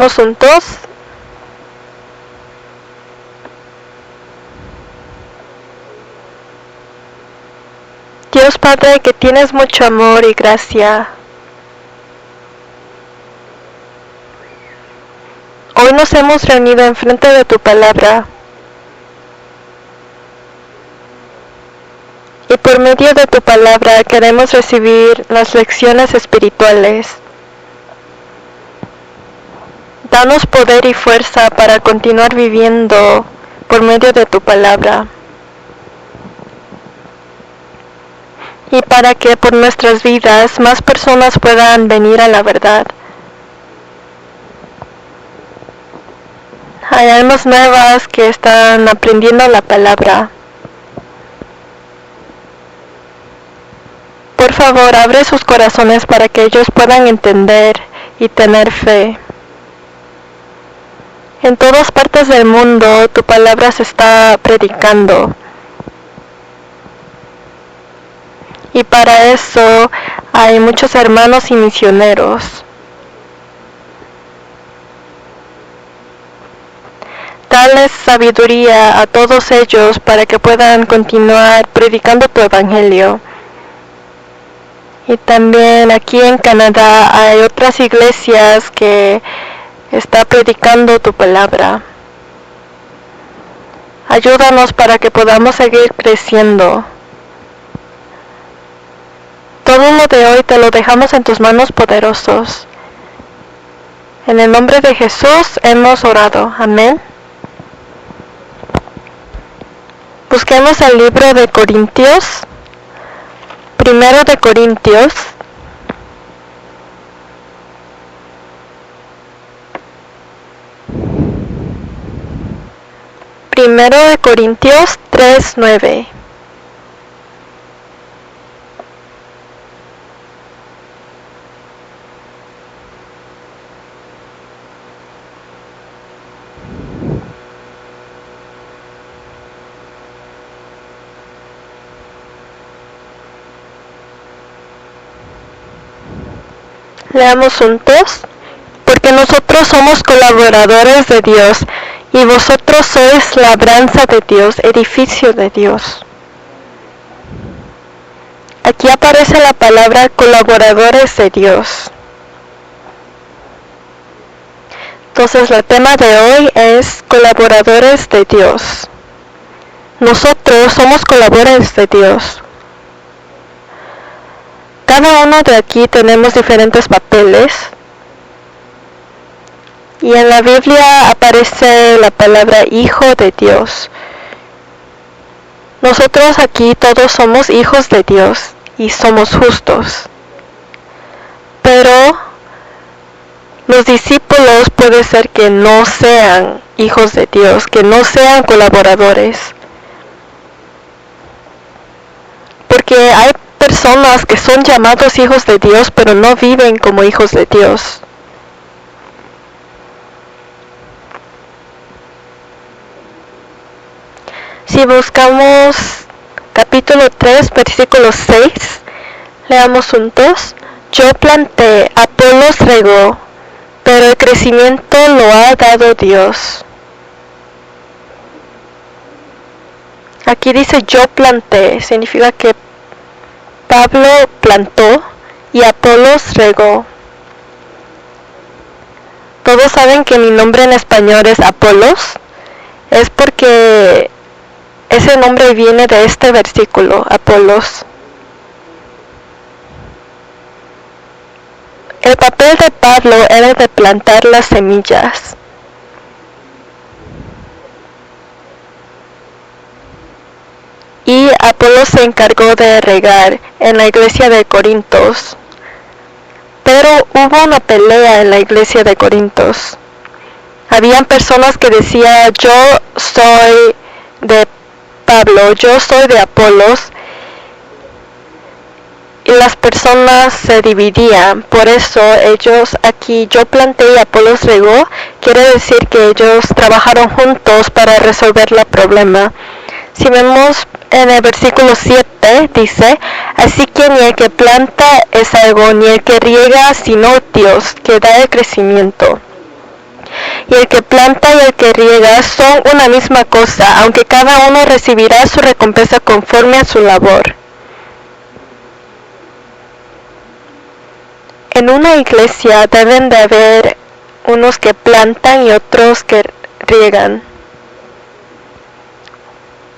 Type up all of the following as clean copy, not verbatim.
Leamos juntos. Dios Padre, que tienes mucho amor y gracia, hoy nos hemos reunido enfrente de tu palabra y por medio de tu palabra queremos recibir las lecciones espirituales. Danos poder y fuerza para continuar viviendo por medio de tu palabra. Y para que por nuestras vidas más personas puedan venir a la verdad. Hay almas nuevas que están aprendiendo la palabra. Por favor, abre sus corazones para que ellos puedan entender y tener fe. En todas partes del mundo tu palabra se está predicando. Y para eso hay muchos hermanos y misioneros. Dales sabiduría a todos ellos para que puedan continuar predicando tu evangelio. Y también aquí en Canadá hay otras iglesias que están predicando tu palabra. Ayúdanos para que podamos seguir creciendo. Todo lo de hoy te lo dejamos en tus manos poderosos. En el nombre de Jesús hemos orado. Amén. Busquemos el libro de Corintios. Primero de Corintios. Primero de Corintios 3:9. Leamos juntos. Porque nosotros somos colaboradores de Dios, y vosotros sois labranza de Dios, edificio de Dios. Aquí aparece la palabra colaboradores de Dios. Entonces el tema de hoy es colaboradores de Dios. Nosotros somos colaboradores de Dios. Cada uno de aquí tenemos diferentes papeles. Y en la Biblia aparece la palabra hijo de Dios. Nosotros aquí todos somos hijos de Dios y somos justos. Pero los discípulos puede ser que no sean hijos de Dios, que no sean colaboradores. Porque hay personas que son llamados hijos de Dios, pero no viven como hijos de Dios. Si buscamos capítulo 3, versículo 6, leamos juntos. Yo planté, Apolos regó, pero el crecimiento lo ha dado Dios. Aquí dice yo planté, significa que Pablo plantó y Apolos regó. Todos saben que mi nombre en español es Apolos. Es porque ese nombre viene de este versículo, Apolos. El papel de Pablo era de plantar las semillas. Y Apolos se encargó de regar en la iglesia de Corintios. Pero hubo una pelea en la iglesia de Corintios. Habían personas que decían, yo soy de Pablo, yo soy de Apolos. Y las personas se dividían. Por eso ellos aquí, yo planté y Apolos regó, quiere decir que ellos trabajaron juntos para resolver el problema. Si vemos en el versículo 7, dice, así que ni el que planta es algo, ni el que riega, sino Dios, que da el crecimiento. y el que planta y el que riega son una misma cosa, aunque cada uno recibirá su recompensa conforme a su labor. En una iglesia deben de haber unos que plantan y otros que riegan,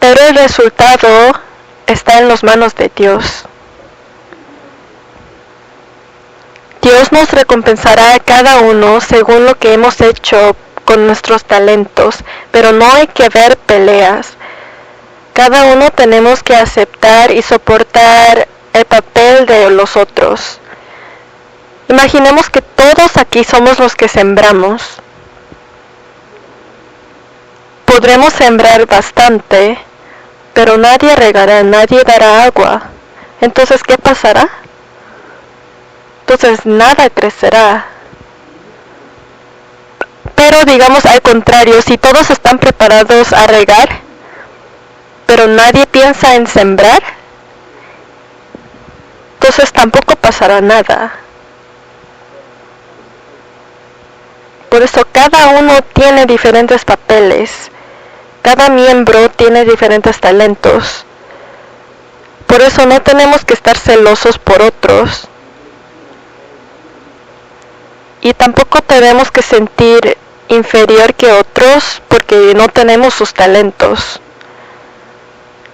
pero el resultado está en las manos de Dios. Dios nos recompensará a cada uno según lo que hemos hecho con nuestros talentos, pero no hay que haber peleas. Cada uno tenemos que aceptar y soportar el papel de los otros. Imaginemos que todos aquí somos los que sembramos. Podremos sembrar bastante, pero nadie regará, nadie dará agua. Entonces, ¿qué pasará? Entonces nada crecerá. Pero digamos al contrario, si todos están preparados a regar, pero nadie piensa en sembrar, entonces tampoco pasará nada. Por eso cada uno tiene diferentes papeles, cada miembro tiene diferentes talentos. Por eso no tenemos que estar celosos por otros. Y tampoco tenemos que sentir inferior que otros porque no tenemos sus talentos.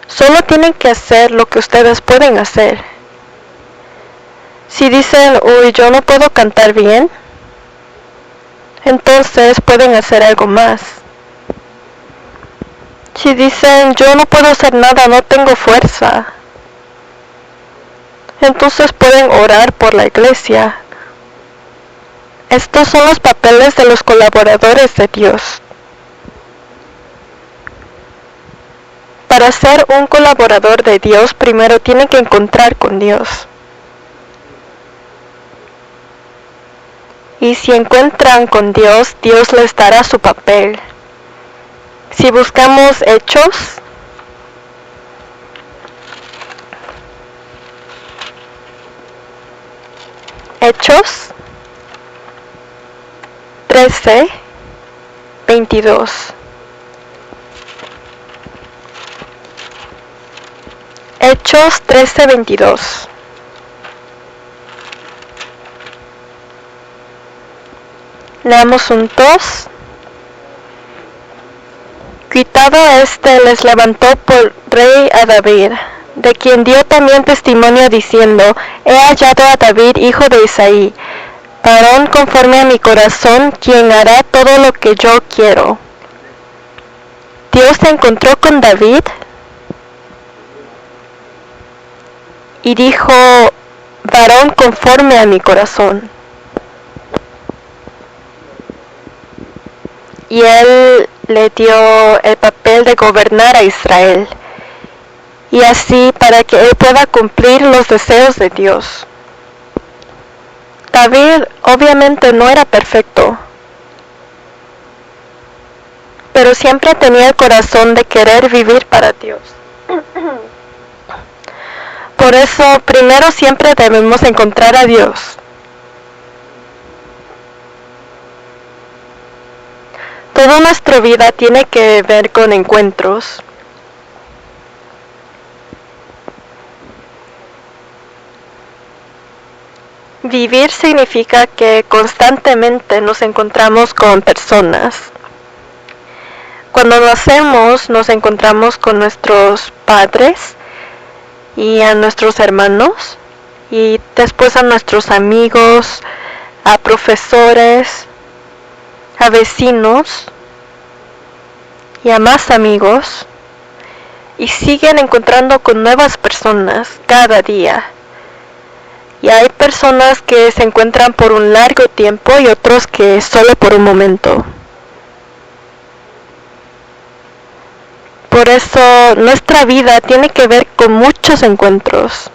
Solo tienen que hacer lo que ustedes pueden hacer. Si dicen, uy, yo no puedo cantar bien, entonces pueden hacer algo más. Si dicen, yo no puedo hacer nada, no tengo fuerza, entonces pueden orar por la iglesia. Estos son los papeles de los colaboradores de Dios. Para ser un colaborador de Dios, primero tiene que encontrar con Dios. Y si encuentran con Dios, Dios les dará su papel. Si buscamos Hechos, Hechos 13:22. Hechos 13:22. Leamos juntos. Quitado les levantó por rey a David, de quien dio también testimonio diciendo, he hallado a David, hijo de Isaí, varón conforme a mi corazón, quien hará todo lo que yo quiero. Dios se encontró con David y dijo, varón conforme a mi corazón. Y él le dio el papel de gobernar a Israel, y así para que él pueda cumplir los deseos de Dios. David obviamente no era perfecto, pero siempre tenía el corazón de querer vivir para Dios. Por eso, primero siempre debemos encontrar a Dios. Toda nuestra vida tiene que ver con encuentros. Vivir significa que constantemente nos encontramos con personas. Cuando nacemos nos encontramos con nuestros padres y a nuestros hermanos, y después a nuestros amigos, a profesores, a vecinos y a más amigos, y siguen encontrando con nuevas personas cada día. Y hay personas que se encuentran por un largo tiempo y otros que solo por un momento. Por eso nuestra vida tiene que ver con muchos encuentros.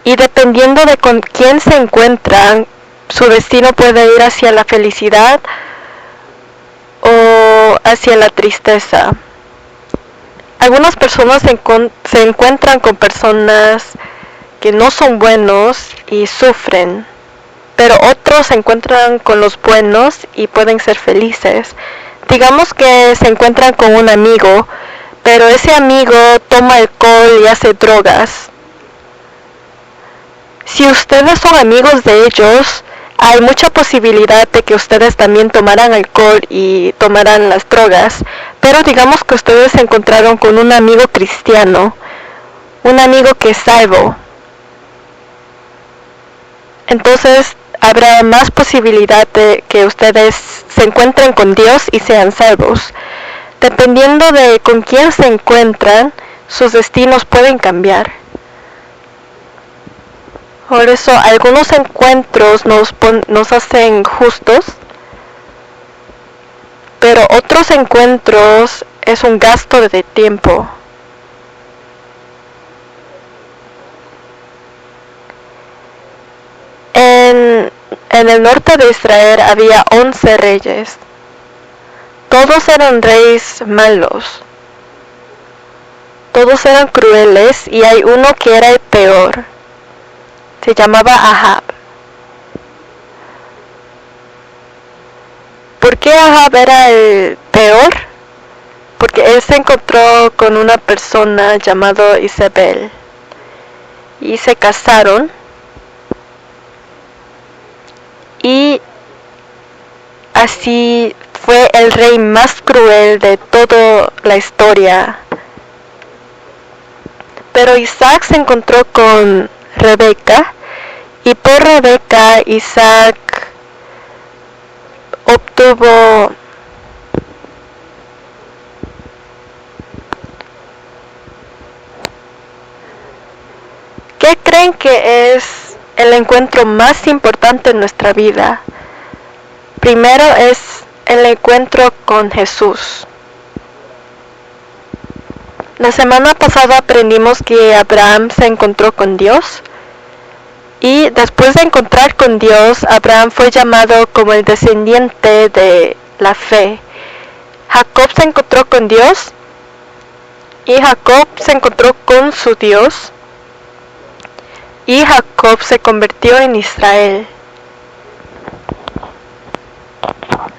Y dependiendo de con quién se encuentran, su destino puede ir hacia la felicidad o hacia la tristeza. Algunas personas se encuentran con personas que no son buenos y sufren, pero otros se encuentran con los buenos y pueden ser felices. Digamos que se encuentran con un amigo, pero ese amigo toma alcohol y hace drogas. Si ustedes son amigos de ellos, hay mucha posibilidad de que ustedes también tomarán alcohol y tomarán las drogas. Pero digamos que ustedes se encontraron con un amigo cristiano, un amigo que es salvo. Entonces habrá más posibilidad de que ustedes se encuentren con Dios y sean salvos. Dependiendo de con quién se encuentran, sus destinos pueden cambiar. Por eso algunos encuentros nos hacen justos, pero otros encuentros es un gasto de tiempo. En el norte de Israel había 11 reyes. Todos eran reyes malos. Todos eran crueles y hay uno que era el peor. Se llamaba Ahab. ¿Por qué Ahab era el peor? Porque él se encontró con una persona llamada Isabel y se casaron, y así fue el rey más cruel de toda la historia. Pero Isaac se encontró con Rebeca, y por Rebeca Isaac obtuvo ¿qué creen que es el encuentro más importante en nuestra vida? Primero es el encuentro con Jesús. La semana pasada aprendimos que Abraham se encontró con Dios, y después de encontrar con Dios, Abraham fue llamado como el descendiente de la fe. Jacob se encontró con Dios, y Jacob se encontró con su Dios, y Jacob se convirtió en Israel.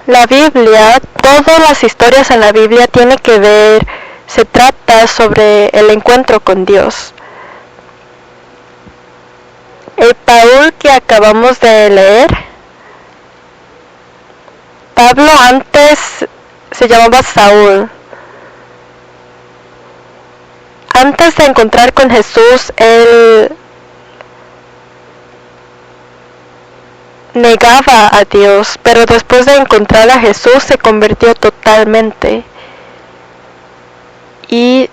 La Biblia, todas las historias en la Biblia tienen que ver, se trata sobre el encuentro con Dios. El Paul que acabamos de leer, Pablo antes se llamaba Saúl. Antes de encontrar con Jesús, él negaba a Dios, pero después de encontrar a Jesús se convirtió totalmente y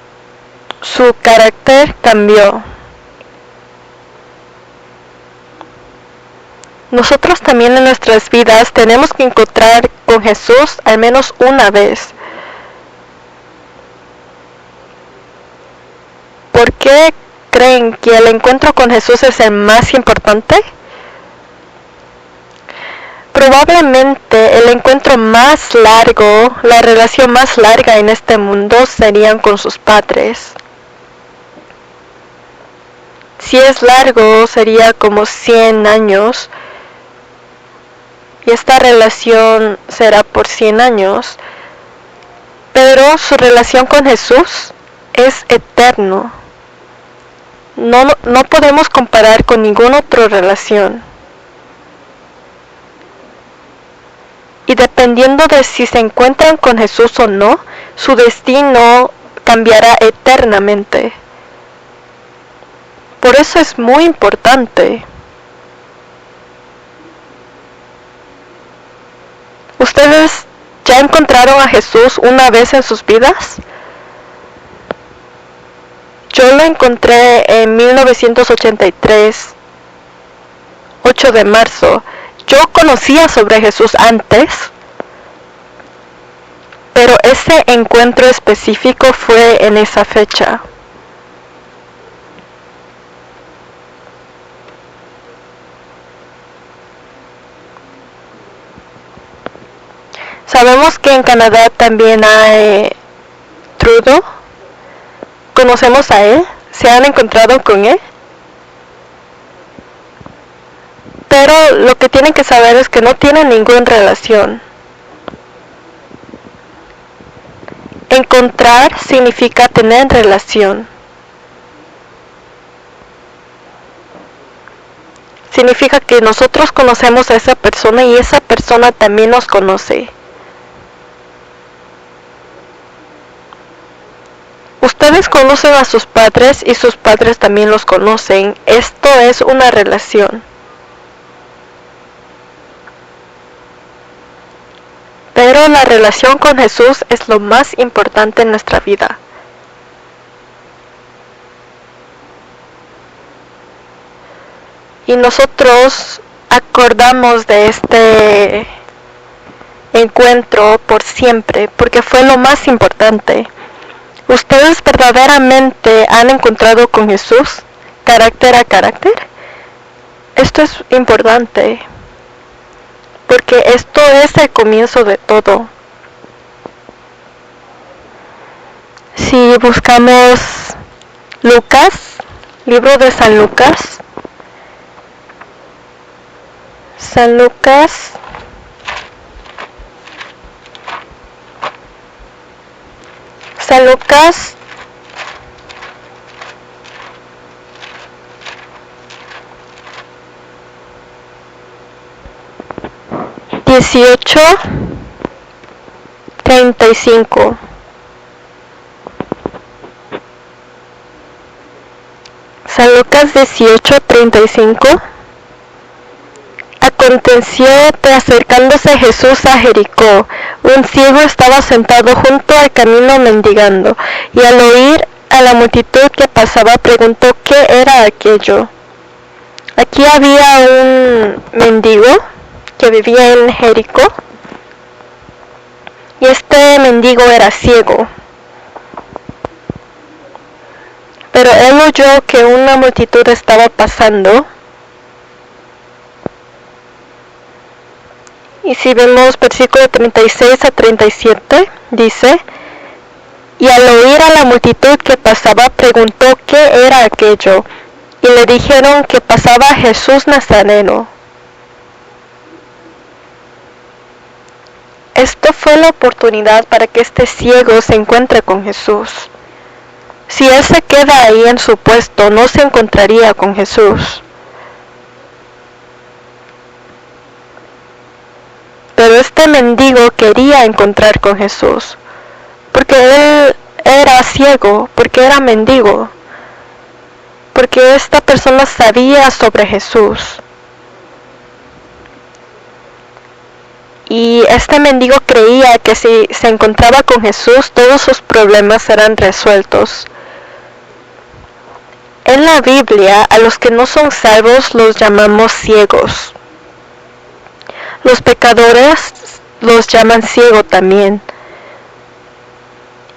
su carácter cambió. Nosotros también en nuestras vidas tenemos que encontrar con Jesús al menos una vez. ¿Por qué creen que el encuentro con Jesús es el más importante? Probablemente el encuentro más largo, la relación más larga en este mundo serían con sus padres. Si es largo, sería como 100 años. Y esta relación será por 100 años. Pero su relación con Jesús es eterno. No podemos comparar con ninguna otra relación. Y dependiendo de si se encuentran con Jesús o no, su destino cambiará eternamente. Por eso es muy importante. ¿Ustedes ya encontraron a Jesús una vez en sus vidas? Yo lo encontré en 1983, 8 de marzo. Yo conocía sobre Jesús antes, pero ese encuentro específico fue en esa fecha. Sabemos que en Canadá también hay Trudeau. ¿Conocemos a él? ¿Se han encontrado con él? Pero lo que tienen que saber es que no tienen ninguna relación. Encontrar significa tener relación. Significa que nosotros conocemos a esa persona y esa persona también nos conoce. Ustedes conocen a sus padres y sus padres también los conocen. Esto es una relación. Pero la relación con Jesús es lo más importante en nuestra vida. Y nosotros acordamos de este encuentro por siempre, porque fue lo más importante. ¿Ustedes verdaderamente han encontrado con Jesús, carácter a carácter? Esto es importante, porque esto es el comienzo de todo. Si buscamos Lucas, libro de San Lucas, San Lucas, San Lucas 18:35. San Lucas 18:35. Aconteció que acercándose Jesús a Jericó, un ciego estaba sentado junto al camino mendigando, y al oír a la multitud que pasaba preguntó qué era aquello. Aquí había un mendigo que vivía en Jericó, y este mendigo era ciego. Pero él oyó que una multitud estaba pasando. Y si vemos versículo 36 a 37, dice, y al oír a la multitud que pasaba, preguntó qué era aquello, y le dijeron que pasaba Jesús Nazareno. Esto fue la oportunidad para que este ciego se encuentre con Jesús. Si él se queda ahí en su puesto, no se encontraría con Jesús. Pero este mendigo quería encontrar con Jesús, porque él era ciego, porque era mendigo, porque esta persona sabía sobre Jesús. Y este mendigo creía que si se encontraba con Jesús, todos sus problemas serán resueltos. En la Biblia, a los que no son salvos los llamamos ciegos. Los pecadores los llaman ciego también.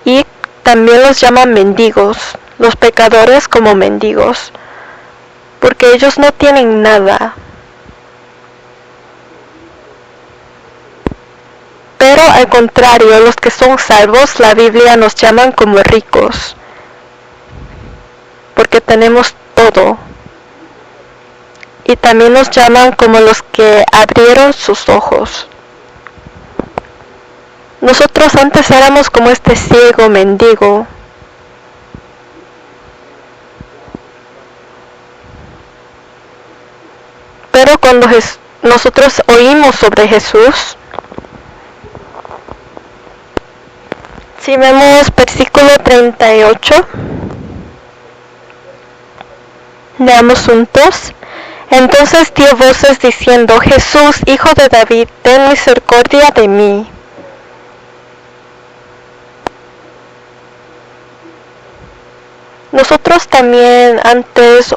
Y también los llaman mendigos, los pecadores como mendigos, porque ellos no tienen nada. Pero al contrario, los que son salvos, la Biblia nos llaman como ricos, porque tenemos todo. Y también nos llaman como los que abrieron sus ojos. Nosotros antes éramos como este ciego mendigo. Pero cuando nosotros oímos sobre Jesús, si vemos versículo 38, leamos juntos. Entonces dio voces diciendo, Jesús, Hijo de David, ten misericordia de mí. Nosotros también antes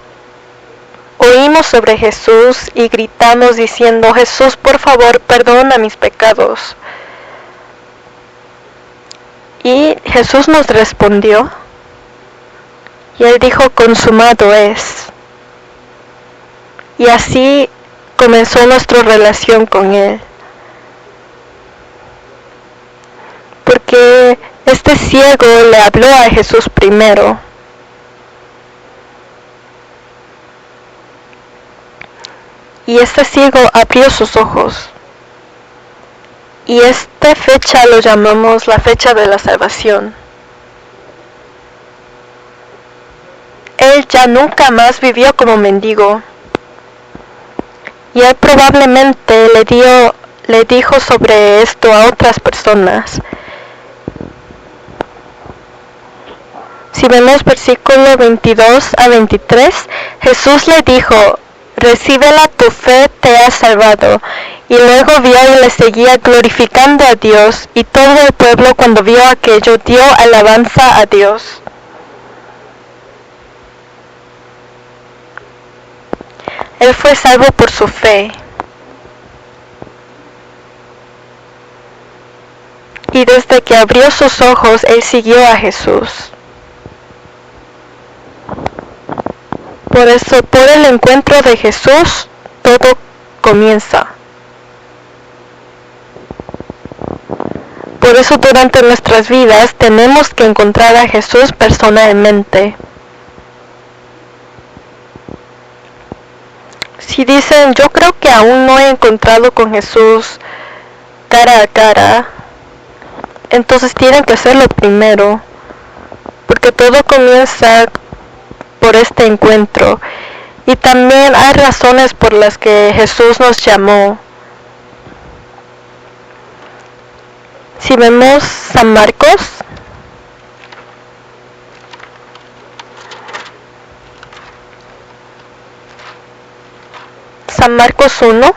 oímos sobre Jesús y gritamos diciendo, Jesús, por favor, perdona mis pecados. Y Jesús nos respondió, y Él dijo, consumado es. Y así comenzó nuestra relación con Él. Porque este ciego le habló a Jesús primero. y este ciego abrió sus ojos. Y esta fecha lo llamamos la fecha de la salvación. Él ya nunca más vivió como mendigo. Y él probablemente le dijo sobre esto a otras personas. Si vemos versículo 22 a 23, Jesús le dijo: recíbela, tu fe te ha salvado. Y luego vio y le seguía glorificando a Dios, y todo el pueblo, cuando vio aquello, dio alabanza a Dios. Él fue salvo por su fe. Y desde que abrió sus ojos, él siguió a Jesús. Por eso, por el encuentro de Jesús, todo comienza. Por eso durante nuestras vidas tenemos que encontrar a Jesús personalmente. Si dicen, yo creo que aún no he encontrado con Jesús cara a cara, entonces tienen que hacerlo primero, porque todo comienza por este encuentro. Y también hay razones por las que Jesús nos llamó. Si vemos San Marcos, San Marcos 1,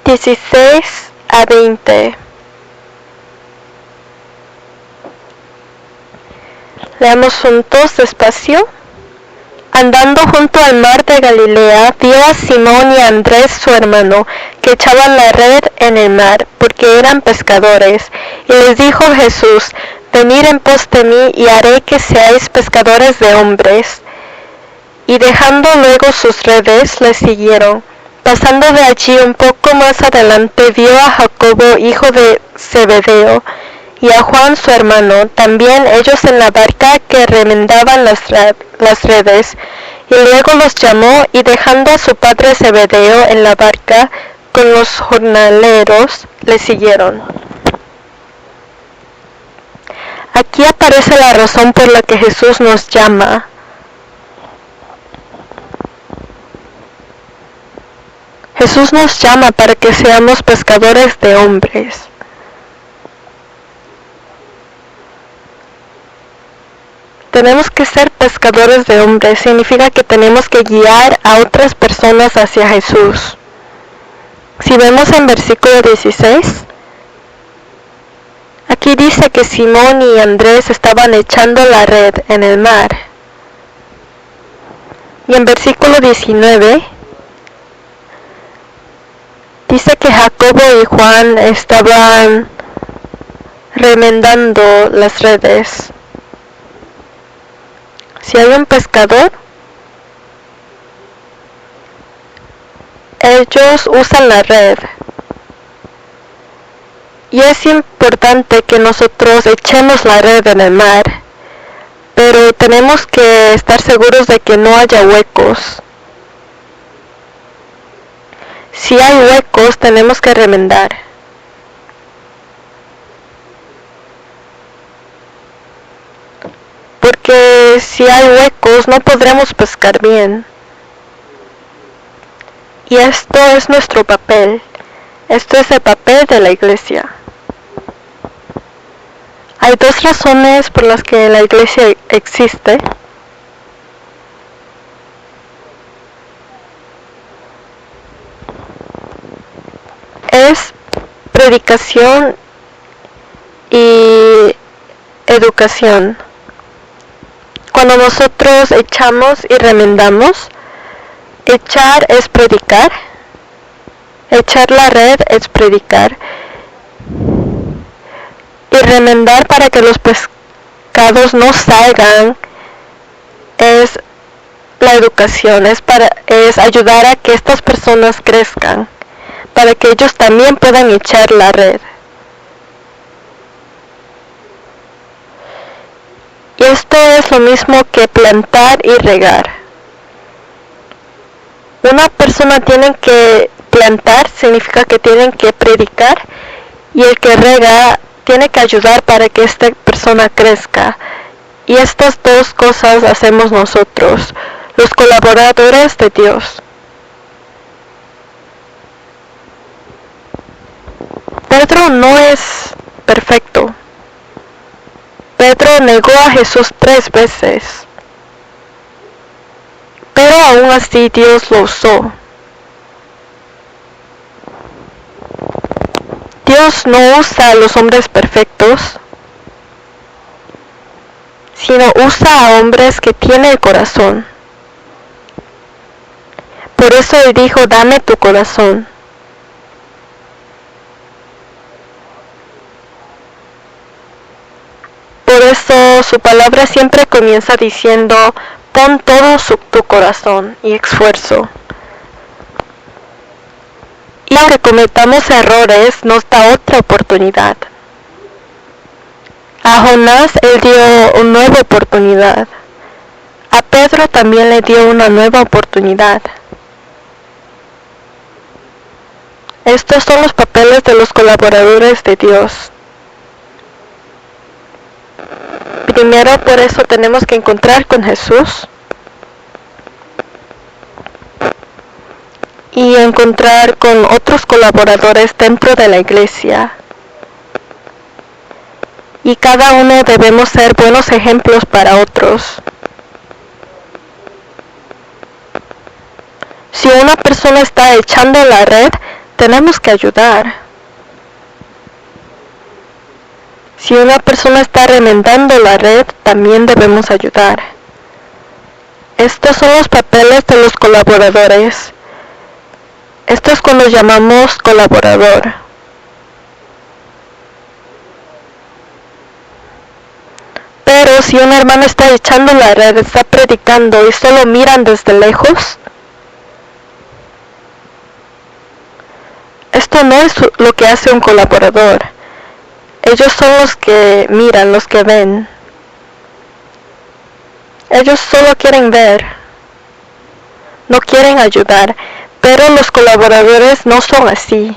(16 a 20). Leamos juntos despacio. Andando junto al mar de Galilea, vio a Simón y a Andrés su hermano, que echaban la red en el mar, porque eran pescadores. Y les dijo Jesús: venid en pos de mí, y haré que seáis pescadores de hombres. Y dejando luego sus redes, les siguieron. Pasando de allí un poco más adelante, vio a Jacobo, hijo de Zebedeo, y a Juan su hermano, también ellos en la barca que remendaban las redes. Y luego los llamó, y dejando a su padre Zebedeo en la barca con los jornaleros, le siguieron. Aquí aparece la razón por la que Jesús nos llama. Jesús nos llama para que seamos pescadores de hombres. Tenemos que ser pescadores de hombres, significa que tenemos que guiar a otras personas hacia Jesús. Si vemos en versículo 16, aquí dice que Simón y Andrés estaban echando la red en el mar. Y en versículo 19, dice que Jacobo y Juan estaban remendando las redes. Si hay un pescador, ellos usan la red. Y es importante que nosotros echemos la red en el mar, pero tenemos que estar seguros de que no haya huecos. Si hay huecos, tenemos que remendar. Porque si hay huecos, no podremos pescar bien. Y esto es nuestro papel. Esto es el papel de la iglesia. Hay dos razones por las que la iglesia existe. Es predicación y educación. Cuando nosotros echamos y remendamos, echar es predicar, echar la red es predicar, y remendar para que los pescados no salgan es la educación, es ayudar a que estas personas crezcan, para que ellos también puedan echar la red. Y esto es lo mismo que plantar y regar. Una persona tiene que plantar, significa que tienen que predicar, y el que rega tiene que ayudar para que esta persona crezca. Y estas dos cosas hacemos nosotros, los colaboradores de Dios. Pedro no es perfecto. Pedro negó a Jesús 3 veces. Pero aún así Dios lo usó. Dios no usa a los hombres perfectos, sino usa a hombres que tienen el corazón. Por eso Él dijo, dame tu corazón. Por eso su palabra siempre comienza diciendo, pon todo tu corazón y esfuerzo. Y aunque cometamos errores, nos da otra oportunidad. A Jonás Él dio una nueva oportunidad. A Pedro también le dio una nueva oportunidad. Estos son los papeles de los colaboradores de Dios. Primero, por eso tenemos que encontrar con Jesús y encontrar con otros colaboradores dentro de la iglesia. Y cada uno debemos ser buenos ejemplos para otros. Si una persona está echando la red, tenemos que ayudar. Si una persona está remendando la red, también debemos ayudar. Estos son los papeles de los colaboradores. Esto es cuando llamamos colaborador. Pero si un hermano está echando la red, está predicando y solo miran desde lejos, esto no es lo que hace un colaborador. Ellos son los que miran, los que ven. Ellos solo quieren ver, no quieren ayudar, pero los colaboradores no son así.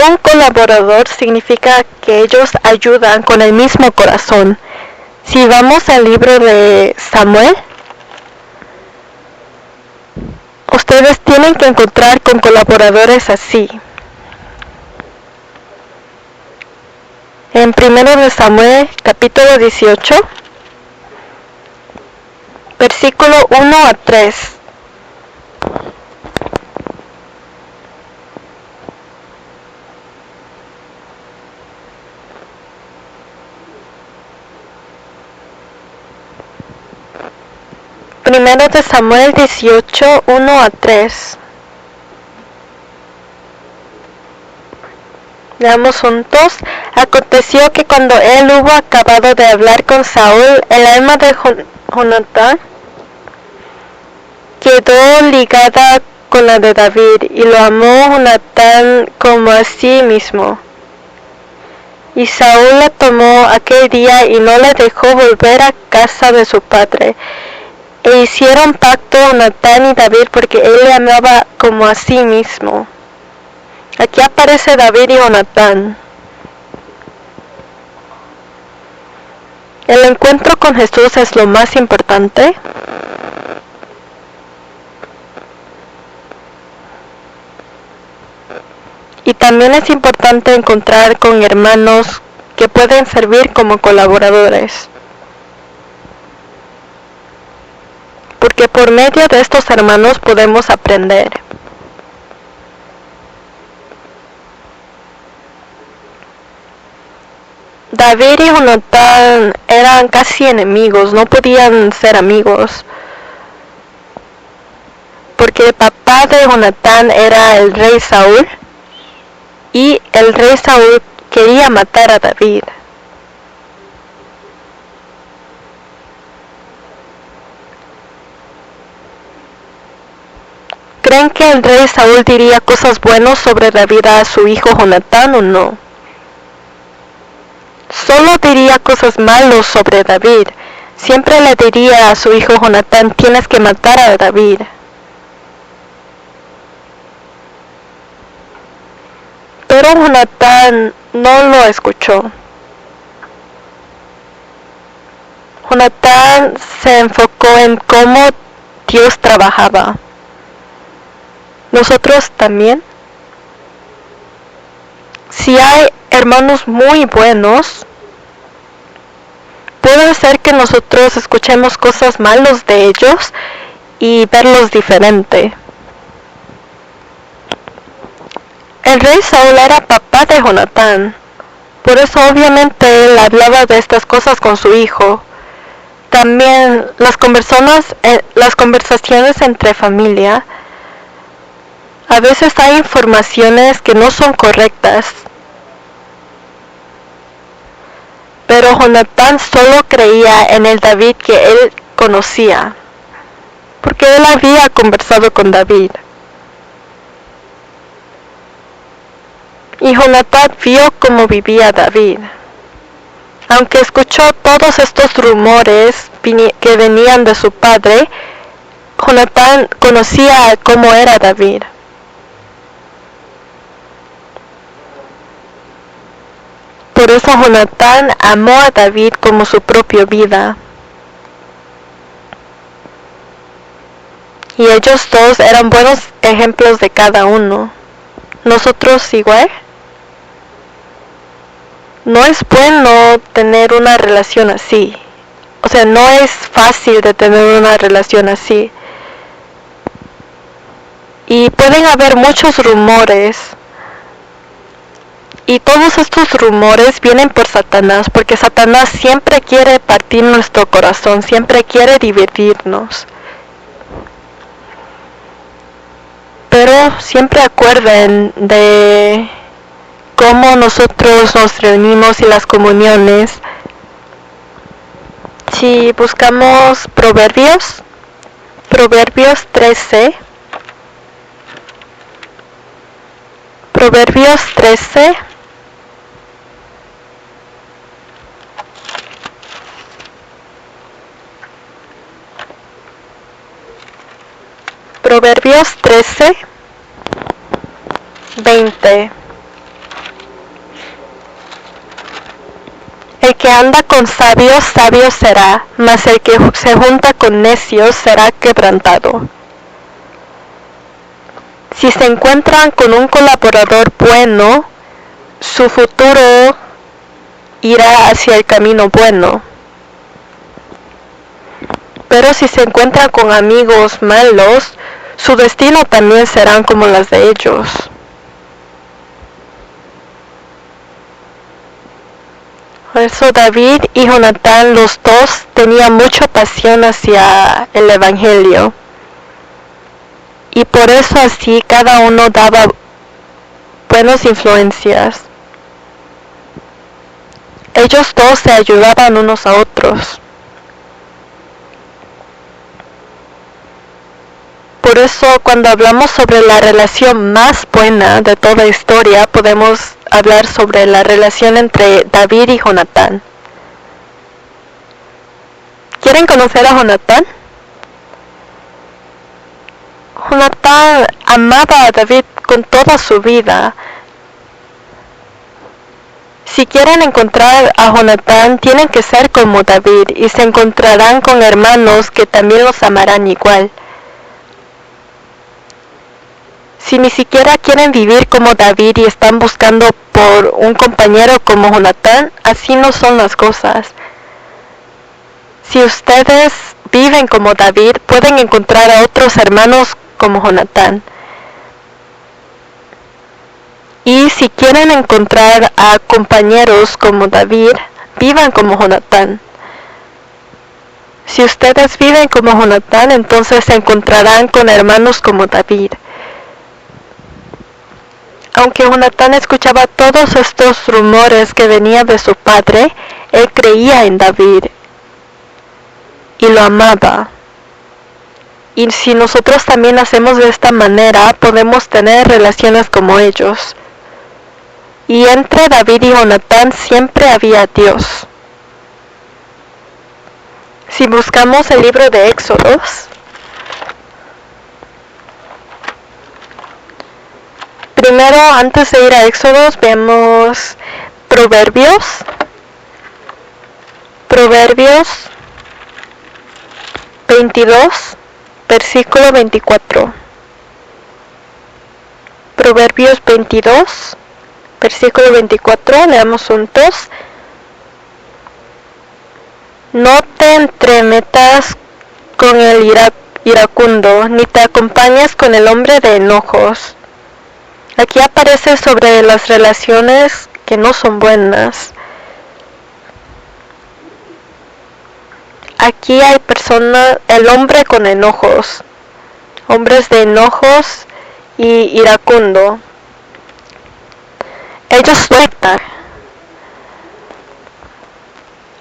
Un colaborador significa que ellos ayudan con el mismo corazón. Si vamos al libro de Samuel, ustedes tienen que encontrar con colaboradores así. En 1 de Samuel, capítulo 18, versículo 1 a 3. Primero de Samuel 18, 1 a 3. Leamos juntos. Aconteció que cuando él hubo acabado de hablar con Saúl, el alma de Jonatán quedó ligada con la de David, y lo amó Jonatán como a sí mismo. Y Saúl la tomó aquel día y no le dejó volver a casa de su padre. E hicieron pacto Jonatán y David porque él le amaba como a sí mismo. Aquí aparece David y Jonatán. El encuentro con Jesús es lo más importante. Y también es importante encontrar con hermanos que pueden servir como colaboradores. Porque por medio de estos hermanos podemos aprender. David y Jonatán eran casi enemigos, no podían ser amigos. Porque el papá de Jonatán era el rey Saúl. Y el rey Saúl quería matar a David. ¿Creen que el rey Saúl diría cosas buenas sobre David a su hijo Jonatán o no? no diría cosas malas sobre David. Siempre le diría a su hijo Jonatán, tienes que matar a David. Pero Jonatán no lo escuchó. Jonatán se enfocó en cómo Dios trabajaba. Nosotros también. Si hay hermanos muy buenos, puede ser que nosotros escuchemos cosas malas de ellos y verlos diferente. El rey Saúl era papá de Jonatán, por eso obviamente él hablaba de estas cosas con su hijo. También las conversaciones entre familia, a veces hay informaciones que no son correctas. Pero Jonatán solo creía en el David que él conocía, porque él había conversado con David. Y Jonatán vio cómo vivía David. Aunque escuchó todos estos rumores que venían de su padre, Jonatán conocía cómo era David. Por eso Jonatán amó a David como su propia vida. Y ellos dos eran buenos ejemplos de cada uno. Nosotros igual. No es bueno tener una relación así. O sea, no es fácil de tener una relación así. Y pueden haber muchos rumores. Y todos estos rumores vienen por Satanás, porque Satanás siempre quiere partir nuestro corazón, siempre quiere dividirnos. Pero siempre acuerden de cómo nosotros nos reunimos y las comuniones. Si buscamos Proverbios 13. Proverbios 13. Proverbios 13, 20. El que anda con sabios, sabio será, mas el que se junta con necios será quebrantado. Si se encuentran con un colaborador bueno, su futuro irá hacia el camino bueno. Pero si se encuentran con amigos malos, su destino también serán como las de ellos. Por eso David y Jonatán, los dos, tenían mucha pasión hacia el Evangelio. Y por eso así cada uno daba buenas influencias. Ellos dos se ayudaban unos a otros. Por eso cuando hablamos sobre la relación más buena de toda historia, podemos hablar sobre la relación entre David y Jonatán. ¿Quieren conocer a Jonatán? Jonatán amaba a David con toda su vida. Si quieren encontrar a Jonatán, tienen que ser como David y se encontrarán con hermanos que también los amarán igual. Si ni siquiera quieren vivir como David y están buscando por un compañero como Jonatán, así no son las cosas. Si ustedes viven como David, pueden encontrar a otros hermanos como Jonatán. Y si quieren encontrar a compañeros como David, vivan como Jonatán. Si ustedes viven como Jonatán, entonces se encontrarán con hermanos como David. Aunque Jonatán escuchaba todos estos rumores que venían de su padre, él creía en David y lo amaba. Y si nosotros también hacemos de esta manera, podemos tener relaciones como ellos. Y entre David y Jonatán siempre había Dios. Si buscamos el libro de Éxodos, primero, antes de ir a Éxodos, veamos Proverbios 22, versículo 24. Proverbios 22, versículo 24, leamos juntos. No te entremetas con el iracundo, ni te acompañes con el hombre de enojos. Aquí aparece sobre las relaciones que no son buenas. Aquí hay personas, el hombre con enojos, hombres de enojos y iracundo. Ellos sueltan.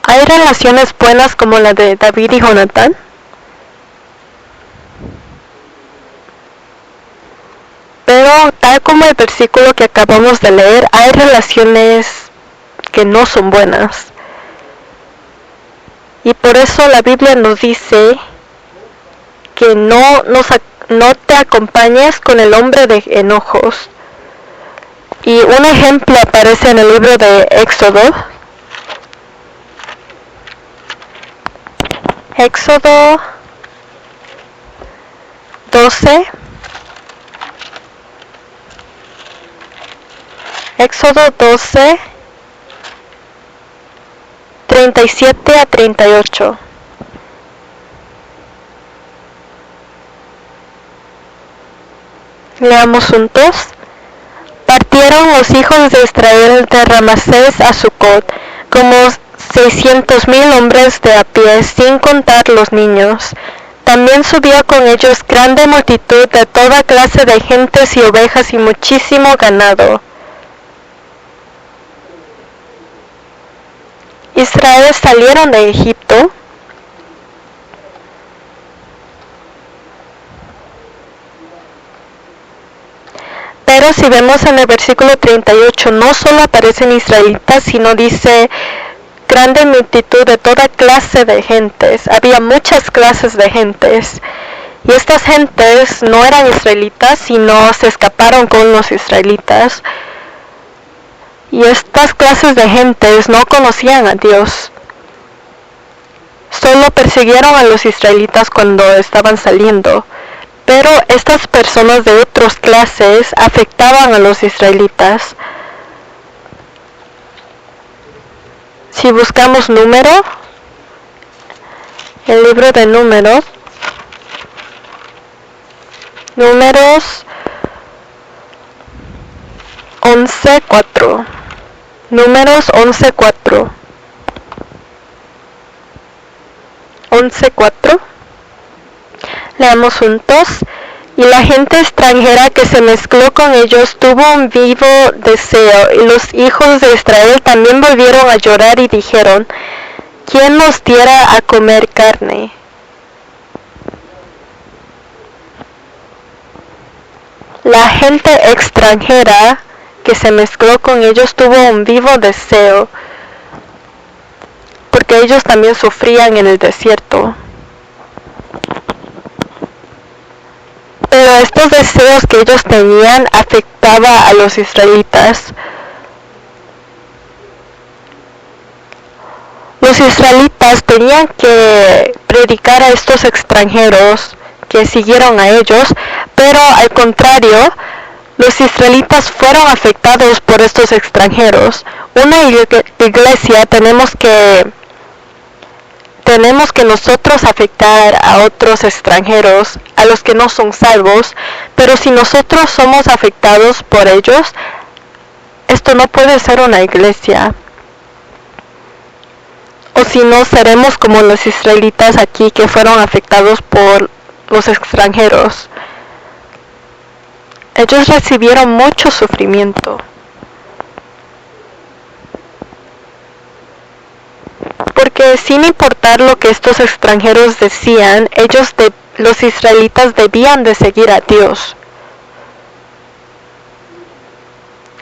¿Hay relaciones buenas como la de David y Jonatán? Pero tal como el versículo que acabamos de leer, hay relaciones que no son buenas. Y por eso la Biblia nos dice que no te acompañes con el hombre de enojos. Y un ejemplo aparece en el libro de Éxodo. Éxodo 12. Éxodo 12, 37 a 38. Leamos juntos. Partieron los hijos de Israel de Ramasés a Sucot, como 600,000 hombres de a pie, sin contar los niños. También subió con ellos grande multitud de toda clase de gentes y ovejas y muchísimo ganado. Israel salieron de Egipto. Pero si vemos en el versículo 38, no solo aparecen israelitas, sino dice grande multitud de toda clase de gentes. Había muchas clases de gentes. Y estas gentes no eran israelitas, sino se escaparon con los israelitas. Y estas clases de gentes no conocían a Dios. Solo persiguieron a los israelitas cuando estaban saliendo. Pero estas personas de otras clases afectaban a los israelitas. Si buscamos número, el libro de Números 11:4. Números 11:4. 11:4. Leamos juntos. Y la gente extranjera que se mezcló con ellos tuvo un vivo deseo, y los hijos de Israel también volvieron a llorar y dijeron: ¿quién nos diera a comer carne? La gente extranjera que se mezcló con ellos tuvo un vivo deseo, porque ellos también sufrían en el desierto. Pero estos deseos que ellos tenían afectaban a los israelitas. Los israelitas tenían que predicar a estos extranjeros que siguieron a ellos, pero al contrario, los israelitas fueron afectados por estos extranjeros. Una iglesia tenemos que nosotros afectar a otros extranjeros, a los que no son salvos, pero si nosotros somos afectados por ellos, esto no puede ser una iglesia. O si no, seremos como los israelitas aquí que fueron afectados por los extranjeros. Ellos recibieron mucho sufrimiento. Porque sin importar lo que estos extranjeros decían, los israelitas debían de seguir a Dios.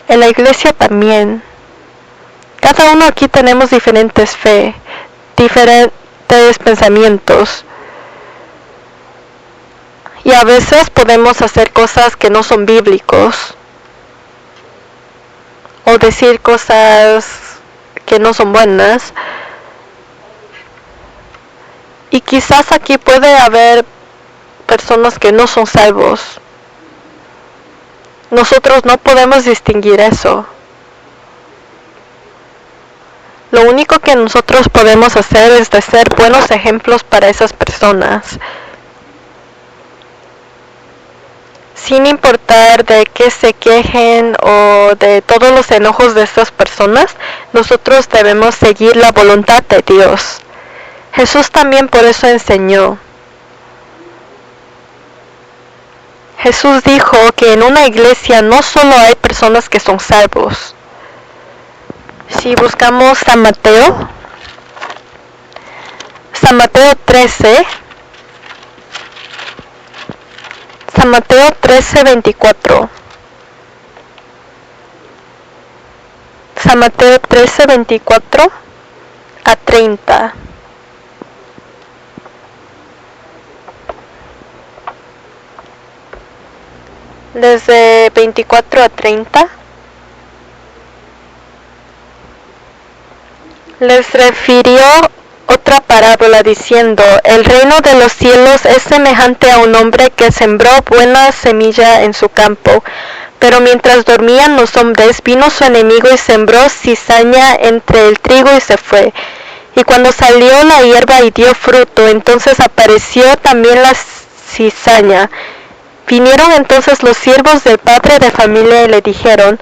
En la iglesia también. Cada uno aquí tenemos diferentes fe, diferentes pensamientos. Y a veces podemos hacer cosas que no son bíblicos. O decir cosas que no son buenas. Y quizás aquí puede haber personas que no son salvos. Nosotros no podemos distinguir eso. Lo único que nosotros podemos hacer es de ser buenos ejemplos para esas personas. Sin importar de que se quejen o de todos los enojos de estas personas, nosotros debemos seguir la voluntad de Dios. Jesús también por eso enseñó. Jesús dijo que en una iglesia no solo hay personas que son salvos. Si buscamos San Mateo 13, San Mateo 13:24. San Mateo 13:24 a 30. Desde 24 a 30. Les refirió otra parábola diciendo: el reino de los cielos es semejante a un hombre que sembró buena semilla en su campo. Pero mientras dormían los hombres, vino su enemigo y sembró cizaña entre el trigo y se fue. Y cuando salió la hierba y dio fruto, entonces apareció también la cizaña. Vinieron entonces los siervos del padre de familia y le dijeron: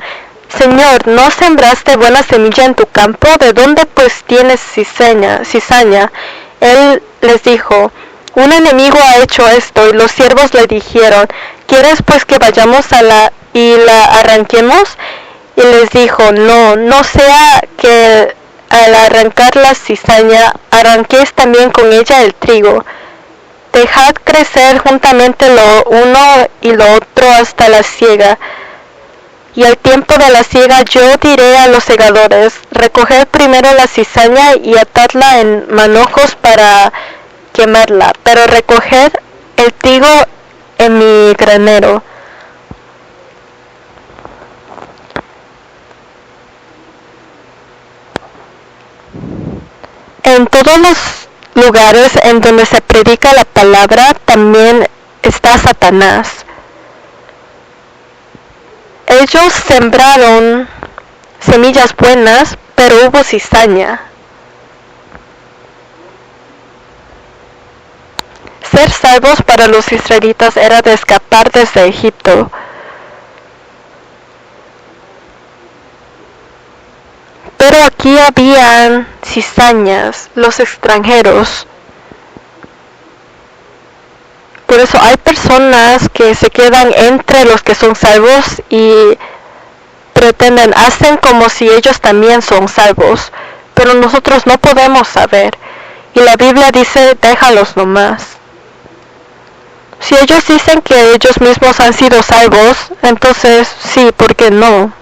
Señor, ¿no sembraste buena semilla en tu campo? ¿De dónde pues tienes cizaña? Él les dijo: un enemigo ha hecho esto. Y los siervos le dijeron: ¿quieres pues que vayamos y la arranquemos? Y les dijo: no sea que al arrancar la cizaña arranquéis también con ella el trigo. Dejad crecer juntamente lo uno y lo otro hasta la siega. Y al tiempo de la siega yo diré a los segadores: recoged primero la cizaña y atadla en manojos para quemarla, pero recoged el trigo en mi granero. En todos los lugares en donde se predica la palabra también está Satanás. Ellos sembraron semillas buenas, pero hubo cizaña. Ser salvos para los israelitas era de escapar desde Egipto. Pero aquí habían cizañas, los extranjeros. Por eso hay personas que se quedan entre los que son salvos y hacen como si ellos también son salvos. Pero nosotros no podemos saber. Y la Biblia dice: déjalos nomás. Si ellos dicen que ellos mismos han sido salvos, entonces sí, ¿por qué no?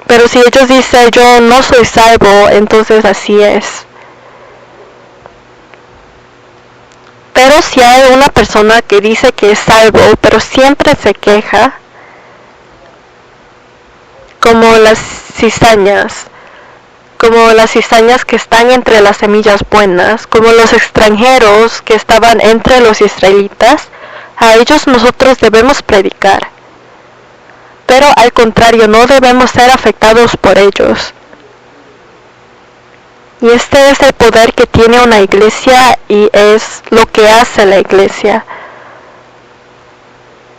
Pero si ellos dicen: yo no soy salvo, entonces así es. Pero si hay una persona que dice que es salvo, pero siempre se queja, como las cizañas que están entre las semillas buenas, como los extranjeros que estaban entre los israelitas, a ellos nosotros debemos predicar. Pero al contrario, no debemos ser afectados por ellos. Y este es el poder que tiene una iglesia y es lo que hace la iglesia.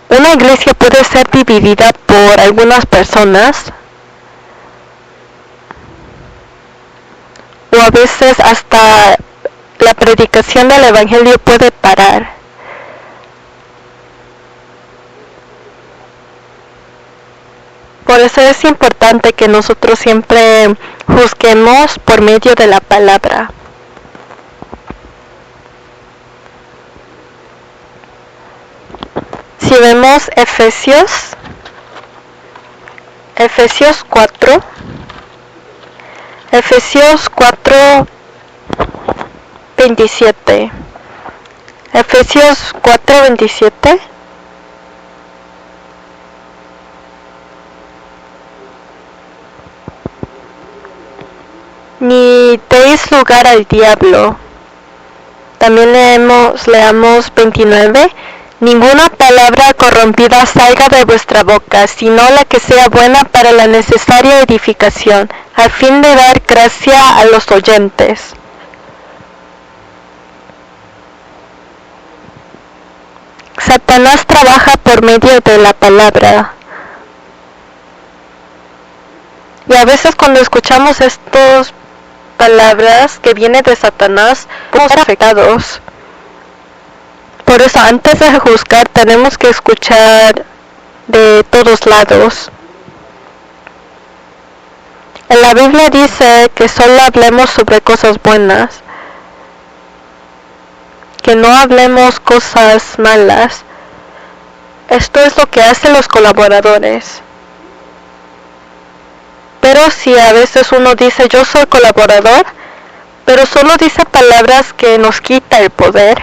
Una iglesia puede ser dividida por algunas personas, o a veces hasta la predicación del evangelio puede parar. Por eso es importante que nosotros siempre juzguemos por medio de la palabra. Si vemos Efesios 4, 27. Efesios 4:27. Ni deis lugar al diablo. También leamos 29. Ninguna palabra corrompida salga de vuestra boca, sino la que sea buena para la necesaria edificación, a fin de dar gracia a los oyentes. Satanás trabaja por medio de la palabra. Y a veces cuando escuchamos estas palabras que vienen de Satanás, somos afectados. Por eso antes de juzgar tenemos que escuchar de todos lados. En la Biblia dice que solo hablemos sobre cosas buenas, que no hablemos cosas malas. Esto es lo que hacen los colaboradores. Pero si a veces uno dice yo soy colaborador, pero solo dice palabras que nos quita el poder,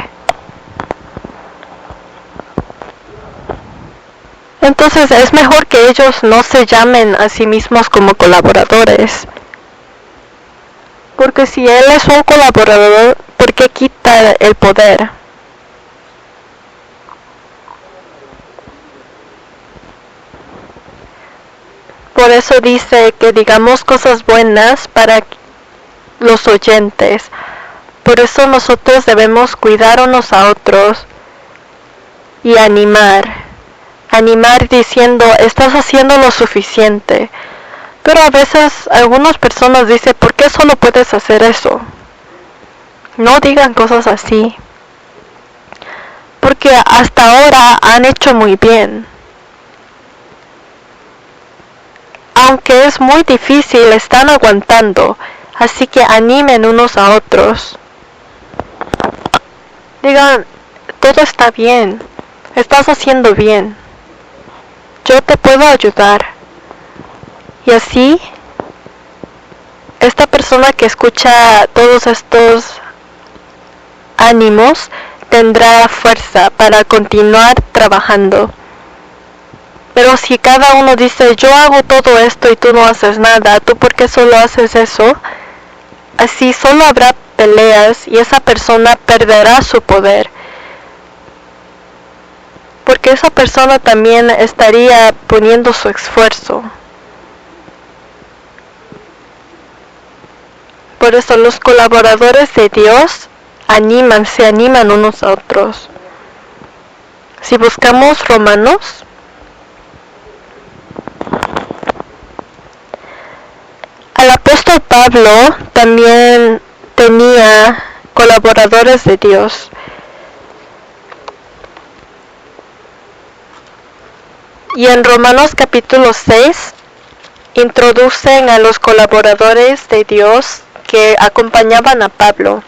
entonces es mejor que ellos no se llamen a sí mismos como colaboradores. Porque si él es un colaborador, ¿por qué quita el poder? Por eso dice que digamos cosas buenas para los oyentes. Por eso nosotros debemos cuidar unos a otros y animar diciendo, estás haciendo lo suficiente. Pero a veces algunas personas dicen, ¿por qué solo puedes hacer eso? No digan cosas así. Porque hasta ahora han hecho muy bien. Aunque es muy difícil, están aguantando. Así que animen unos a otros. Digan, todo está bien. Estás haciendo bien. Yo te puedo ayudar. Y así, esta persona que escucha todos estos ánimos tendrá fuerza para continuar trabajando. Pero si cada uno dice, yo hago todo esto y tú no haces nada, ¿tú por qué solo haces eso? Así solo habrá peleas y esa persona perderá su poder. Porque esa persona también estaría poniendo su esfuerzo. Por eso los colaboradores de Dios se animan unos a otros. Si buscamos Romanos, el apóstol Pablo también tenía colaboradores de Dios. Y en Romanos capítulo 6 introducen a los colaboradores de Dios que acompañaban a Pablo.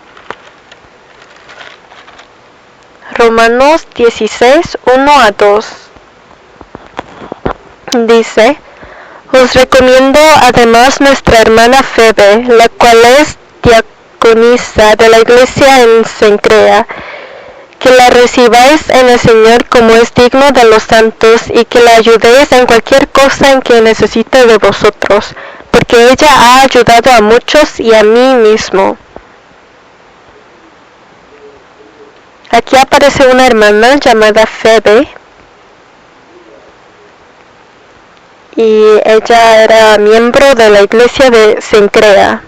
Romanos 16, 1 a 2 dice, os recomiendo además nuestra hermana Febe, la cual es diaconisa de la iglesia en Cencrea, que la recibáis en el Señor como es digno de los santos y que la ayudéis en cualquier cosa en que necesite de vosotros, porque ella ha ayudado a muchos y a mí mismo. Aquí aparece una hermana llamada Febe y ella era miembro de la iglesia de Cencrea.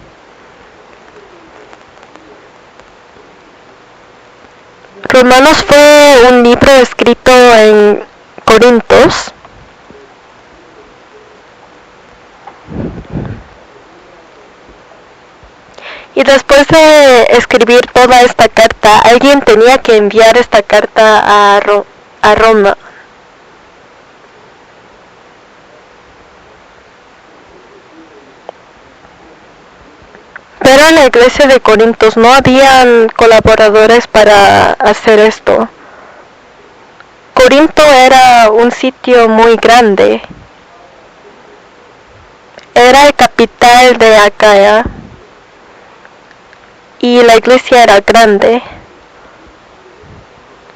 Romanos fue un libro escrito en Corintios. Y después de escribir toda esta carta, alguien tenía que enviar esta carta a Roma. Pero en la iglesia de Corintios no habían colaboradores para hacer esto. Corinto era un sitio muy grande. Era el capital de Acaya. y la iglesia era grande,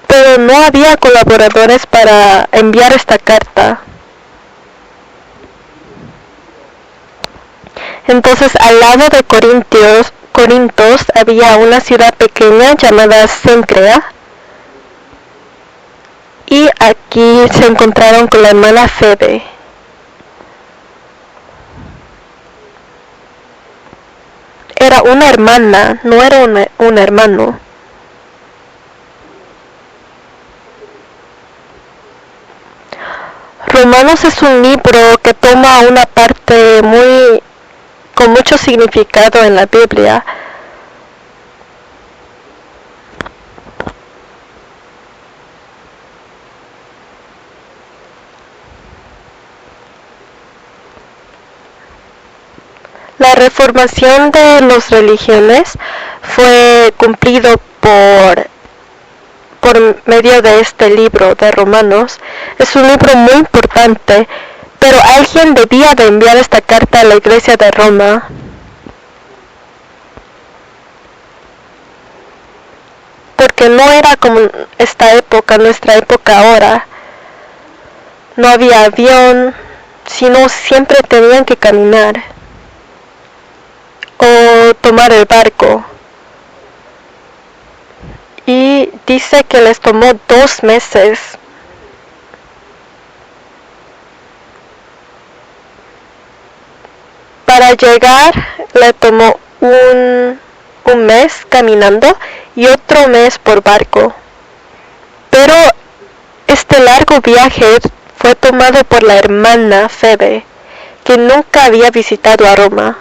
pero no había colaboradores para enviar esta carta. Entonces, al lado de Corintos había una ciudad pequeña llamada Cencrea, y aquí se encontraron con la hermana Febe. Era una hermana, no era un hermano. Romanos es un libro que toma una parte con mucho significado en la Biblia. La reformación de las religiones fue cumplido por medio de este libro de Romanos. Es un libro muy importante, pero alguien debía de enviar esta carta a la iglesia de Roma. Porque no era como nuestra época ahora. No había avión, sino siempre tenían que caminar o tomar el barco. Y dice que les tomó 2 meses. Para llegar le tomó un mes caminando y otro mes por barco. Pero este largo viaje fue tomado por la hermana Febe, que nunca había visitado a Roma.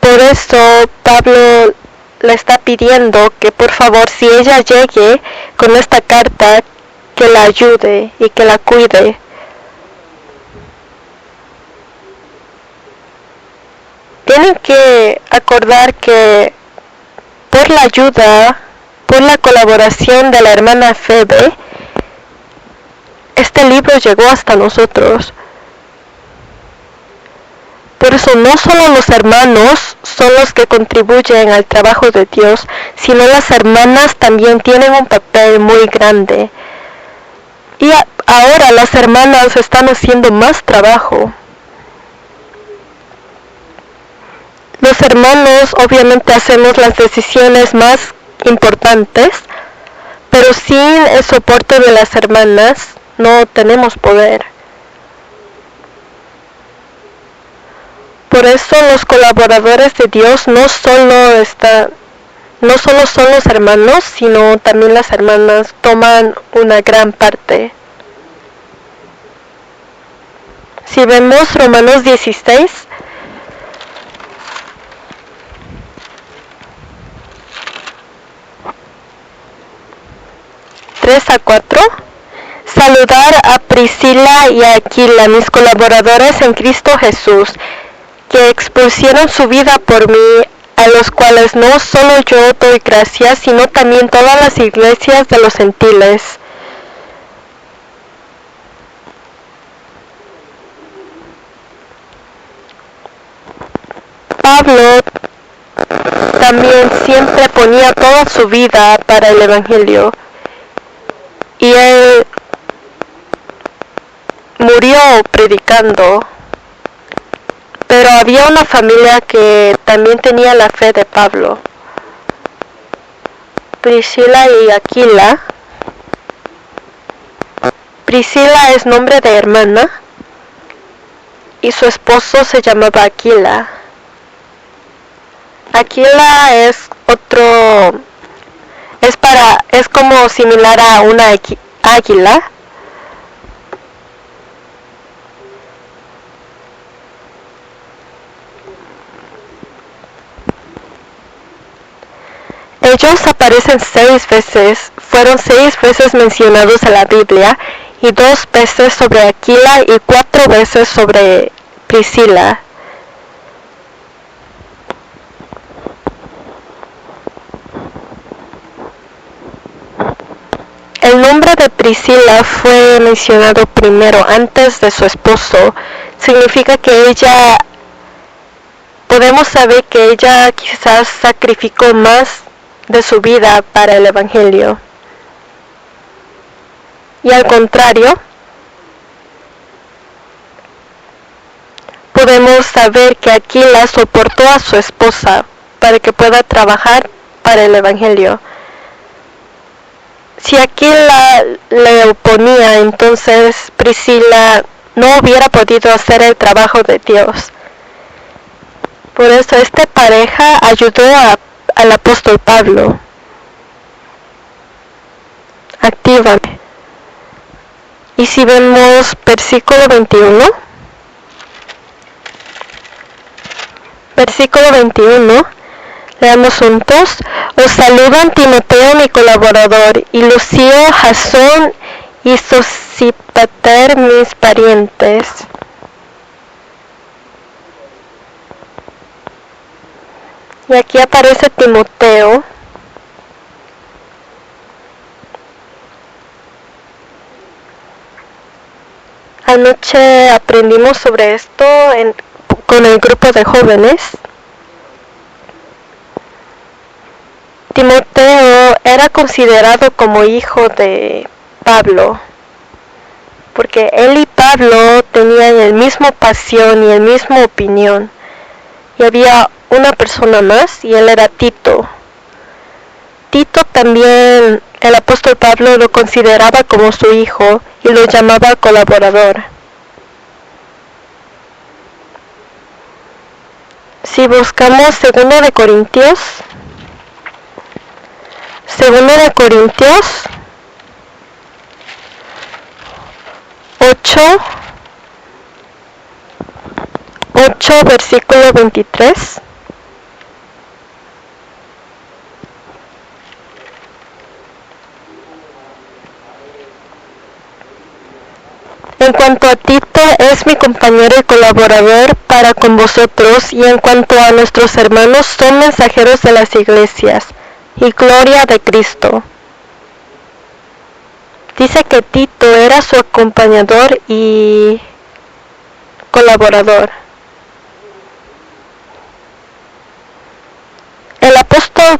Por eso Pablo le está pidiendo que por favor, si ella llegue con esta carta, que la ayude y que la cuide. Tienen que acordar que por la ayuda, por la colaboración de la hermana Febe, este libro llegó hasta nosotros. Por eso no solo los hermanos son los que contribuyen al trabajo de Dios, sino las hermanas también tienen un papel muy grande. Y ahora las hermanas están haciendo más trabajo. Los hermanos obviamente hacemos las decisiones más importantes, pero sin el soporte de las hermanas no tenemos poder. Por eso los colaboradores de Dios no solo son los hermanos, sino también las hermanas toman una gran parte. Si vemos Romanos 16, saludar a Priscila y a Aquila, mis colaboradores en Cristo Jesús, que expusieron su vida por mí, a los cuales no solo yo doy gracias, sino también todas las iglesias de los gentiles. Pablo también siempre ponía toda su vida para el Evangelio, y él murió predicando. Pero había una familia que también tenía la fe de Pablo. Priscila y Aquila. Priscila es nombre de hermana y su esposo se llamaba Aquila. Aquila es como similar a una águila. Ellos aparecen 6 veces, fueron 6 veces mencionados en la Biblia, y 2 veces sobre Aquila y 4 veces sobre Priscila. El nombre de Priscila fue mencionado primero antes de su esposo. Significa que ella podemos saber que ella quizás sacrificó más de su vida para el Evangelio. Y al contrario, podemos saber que Aquila soportó a su esposa para que pueda trabajar para el Evangelio. Si Aquila le oponía, entonces Priscila no hubiera podido hacer el trabajo de Dios. Por eso esta pareja ayudó al apóstol Pablo activamente. Y si vemos versículo 21, leamos juntos. Os saludan Timoteo, mi colaborador, y Lucio, Jasón y Sosipater, mis parientes. Y aquí aparece Timoteo. Anoche aprendimos sobre esto con el grupo de jóvenes. Timoteo era considerado como hijo de Pablo, porque él y Pablo tenían el mismo pasión y el mismo opinión. Y había una persona más, y él era Tito. Tito también, el apóstol Pablo lo consideraba como su hijo y lo llamaba colaborador. Si buscamos 2 de Corintios 8 versículo 23. En cuanto a Tito, es mi compañero y colaborador para con vosotros, y en cuanto a nuestros hermanos, son mensajeros de las iglesias, y gloria de Cristo. Dice que Tito era su acompañador y colaborador. El apóstol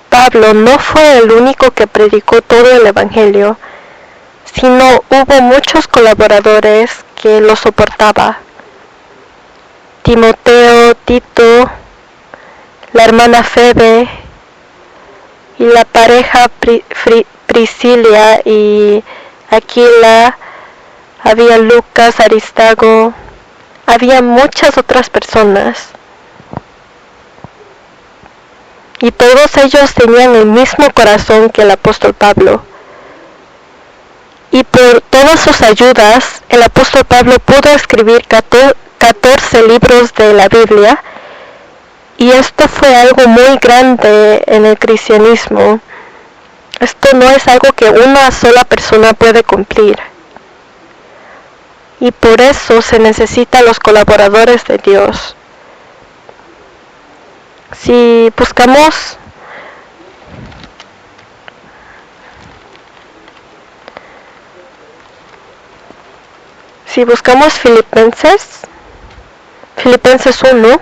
Pablo no fue el único que predicó todo el Evangelio, sino hubo muchos colaboradores que lo soportaban. Timoteo, Tito, la hermana Febe y la pareja Priscila y Aquila, había Lucas, Aristarco, había muchas otras personas. Y todos ellos tenían el mismo corazón que el apóstol Pablo. Y por todas sus ayudas, el apóstol Pablo pudo escribir 14 libros de la Biblia, y esto fue algo muy grande en el cristianismo. Esto no es algo que una sola persona puede cumplir. Y por eso se necesitan los colaboradores de Dios. Si buscamos Filipenses 1,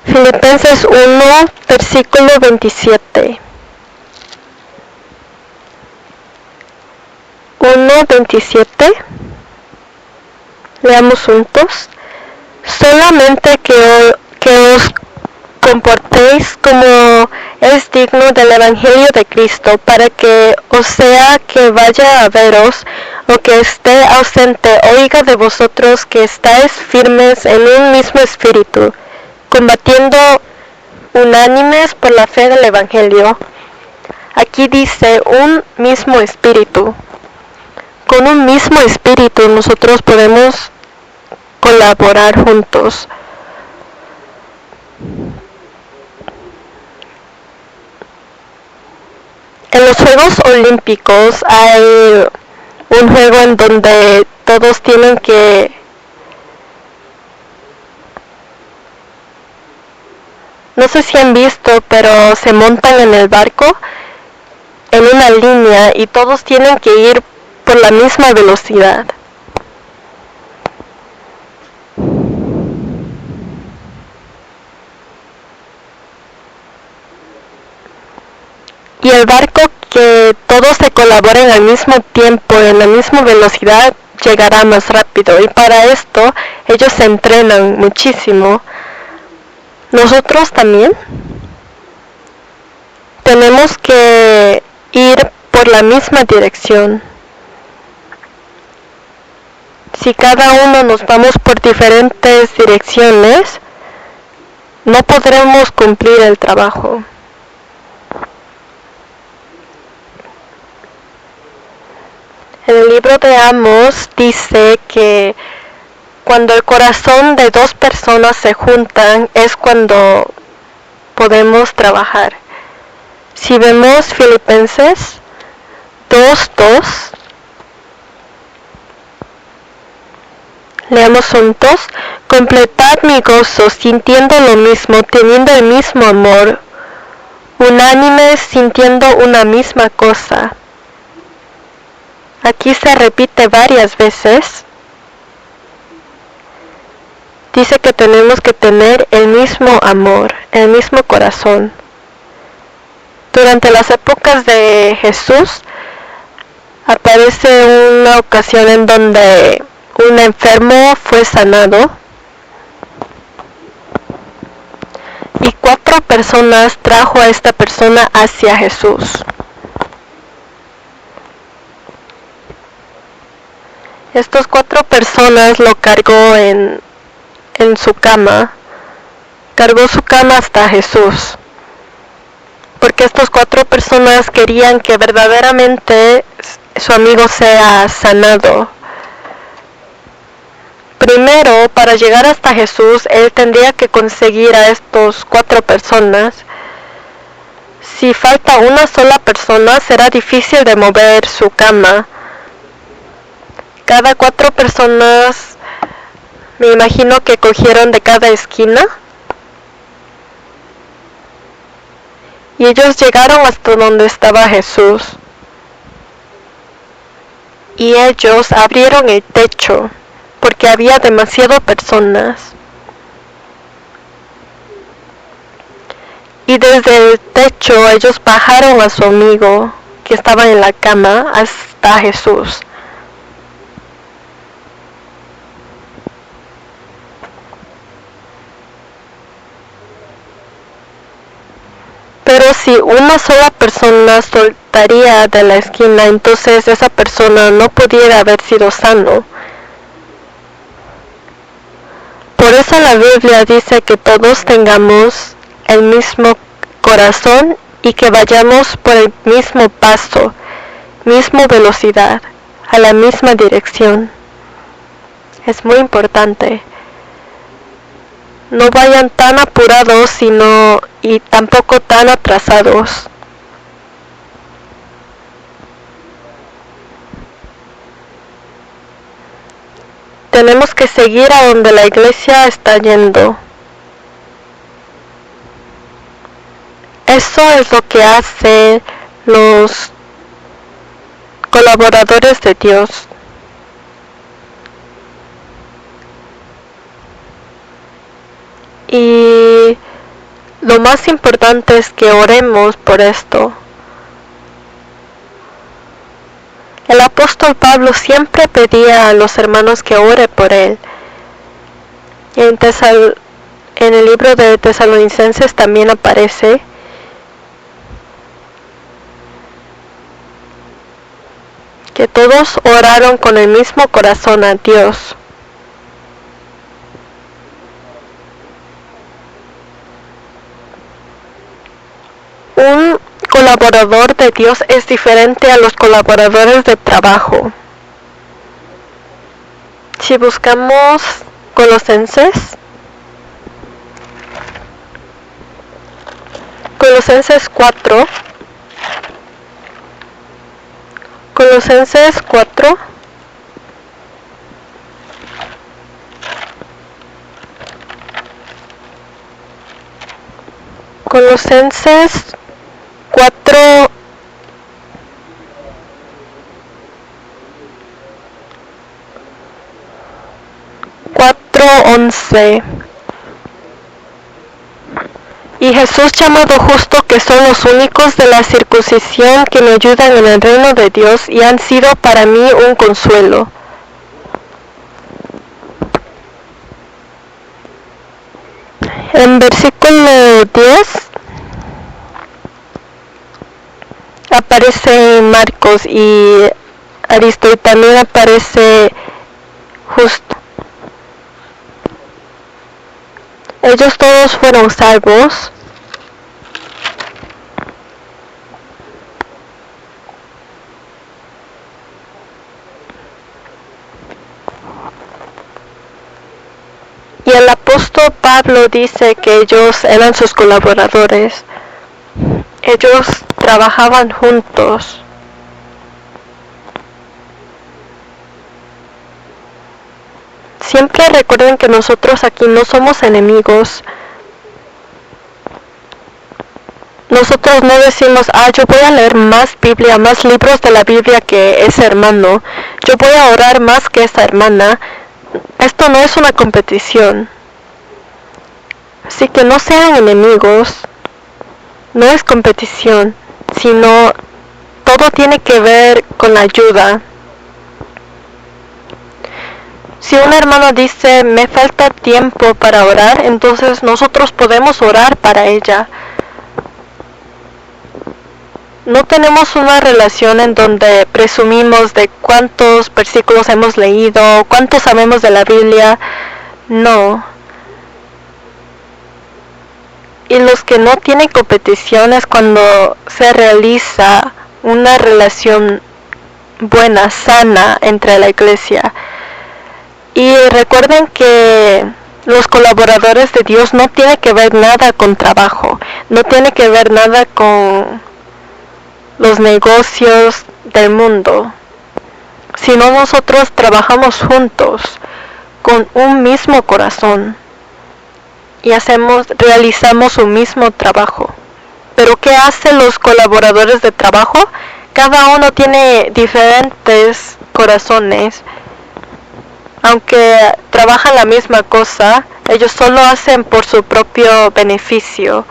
Filipenses 1, versículo 27. 1:27. Leamos juntos. Solamente que os comportéis como es digno del Evangelio de Cristo, para que, o sea que vaya a veros o que esté ausente, oiga de vosotros que estáis firmes en un mismo espíritu, combatiendo unánimes por la fe del Evangelio. Aquí dice un mismo espíritu. Con un mismo espíritu nosotros podemos colaborar juntos. En los Juegos Olímpicos hay un juego en donde todos tienen que no sé si han visto, pero se montan en el barco en una línea y todos tienen que ir por la misma velocidad. y el barco que todos se colaboren al mismo tiempo, en la misma velocidad, llegará más rápido. Y para esto ellos se entrenan muchísimo. Nosotros también tenemos que ir por la misma dirección. Si cada uno nos vamos por diferentes direcciones, no podremos cumplir el trabajo. En el libro de Amos dice que cuando el corazón de dos personas se juntan es cuando podemos trabajar. Si vemos Filipenses 2:2, leamos juntos: completad mi gozo sintiendo lo mismo, teniendo el mismo amor, unánimes, sintiendo una misma cosa. Aquí se repite varias veces. Dice que tenemos que tener el mismo amor, el mismo corazón. Durante las épocas de Jesús, aparece una ocasión en donde un enfermo fue sanado y 4 personas trajo a esta persona hacia Jesús. Estas 4 personas lo cargó en su cama, cargó su cama hasta Jesús, porque estas 4 personas querían que verdaderamente su amigo sea sanado. Primero, para llegar hasta Jesús, él tendría que conseguir a estos 4 personas. Si falta una sola persona, será difícil de mover su cama. Cada 4 personas, me imagino que cogieron de cada esquina. Y ellos llegaron hasta donde estaba Jesús. Y ellos abrieron el techo, porque había demasiadas personas. Y desde el techo ellos bajaron a su amigo, que estaba en la cama, hasta Jesús. Pero si una sola persona soltaría de la esquina, entonces esa persona no pudiera haber sido sano. Por eso la Biblia dice que todos tengamos el mismo corazón y que vayamos por el mismo paso, misma velocidad, a la misma dirección. Es muy importante. No vayan tan apurados y tampoco tan atrasados. Tenemos que seguir a donde la iglesia está yendo. Eso es lo que hacen los colaboradores de Dios. Y lo más importante es que oremos por esto. El apóstol Pablo siempre pedía a los hermanos que ore por él. En el libro de Tesalonicenses también aparece. Que todos oraron con el mismo corazón a Dios. Un colaborador de Dios es diferente a los colaboradores de trabajo. Si buscamos Colosenses 4, Colosenses 4, Colosenses 4, Y Jesús llamado justo, que son los únicos de la circuncisión que me ayudan en el reino de Dios y han sido para mí un consuelo. En versículo 10 aparece Marcos y Aristo, y también aparece Justo. Ellos todos fueron salvos. Y el apóstol Pablo dice que ellos eran sus colaboradores. Ellos trabajaban juntos. Siempre recuerden que nosotros aquí no somos enemigos. Nosotros no decimos, yo voy a leer más Biblia, más libros de la Biblia que ese hermano. Yo voy a orar más que esa hermana. Esto no es una competición. Así que no sean enemigos. No es competición, sino todo tiene que ver con la ayuda. Si una hermana dice, me falta tiempo para orar, entonces nosotros podemos orar para ella. No tenemos una relación en donde presumimos de cuántos versículos hemos leído, cuánto sabemos de la Biblia. No. Y los que no tienen competición es cuando se realiza una relación buena, sana entre la iglesia. Y recuerden que los colaboradores de Dios no tiene que ver nada con trabajo, no tiene que ver nada con los negocios del mundo, sino nosotros trabajamos juntos con un mismo corazón y realizamos un mismo trabajo. Pero ¿qué hacen los colaboradores de trabajo? Cada uno tiene diferentes corazones. Aunque trabajan la misma cosa, ellos solo hacen por su propio beneficio.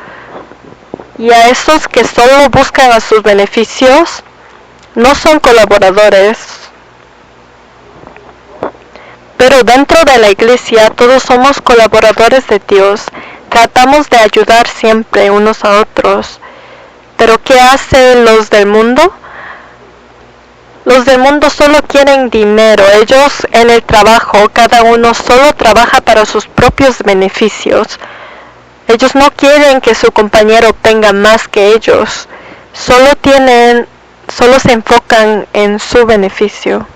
Y a esos que solo buscan a sus beneficios, no son colaboradores. Pero dentro de la iglesia todos somos colaboradores de Dios. Tratamos de ayudar siempre unos a otros. Pero ¿qué hacen los del mundo? Los del mundo solo quieren dinero. Ellos en el trabajo, cada uno solo trabaja para sus propios beneficios. Ellos no quieren que su compañero obtenga más que ellos. Solo se enfocan en su beneficio.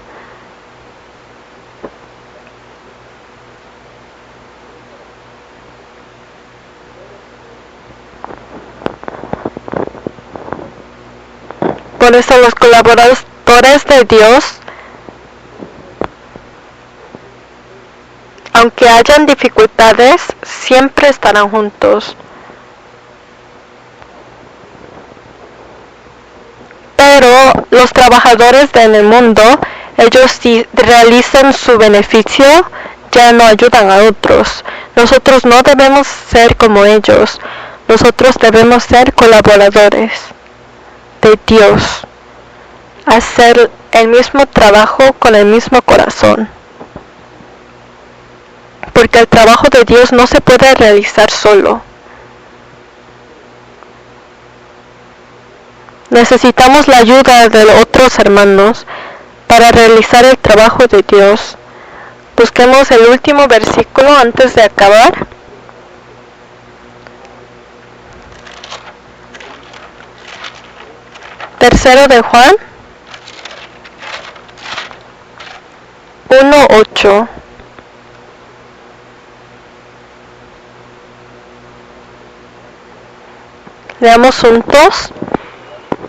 Por eso los colaboradores de Dios, aunque hayan dificultades, siempre estarán juntos. Pero los trabajadores en el mundo, ellos si realizan su beneficio, ya no ayudan a otros. Nosotros no debemos ser como ellos. Nosotros debemos ser colaboradores de Dios. Hacer el mismo trabajo con el mismo corazón. Porque el trabajo de Dios no se puede realizar solo. Necesitamos la ayuda de otros hermanos para realizar el trabajo de Dios. Busquemos el último versículo antes de acabar. Tercero de Juan 1:8. Leamos juntos.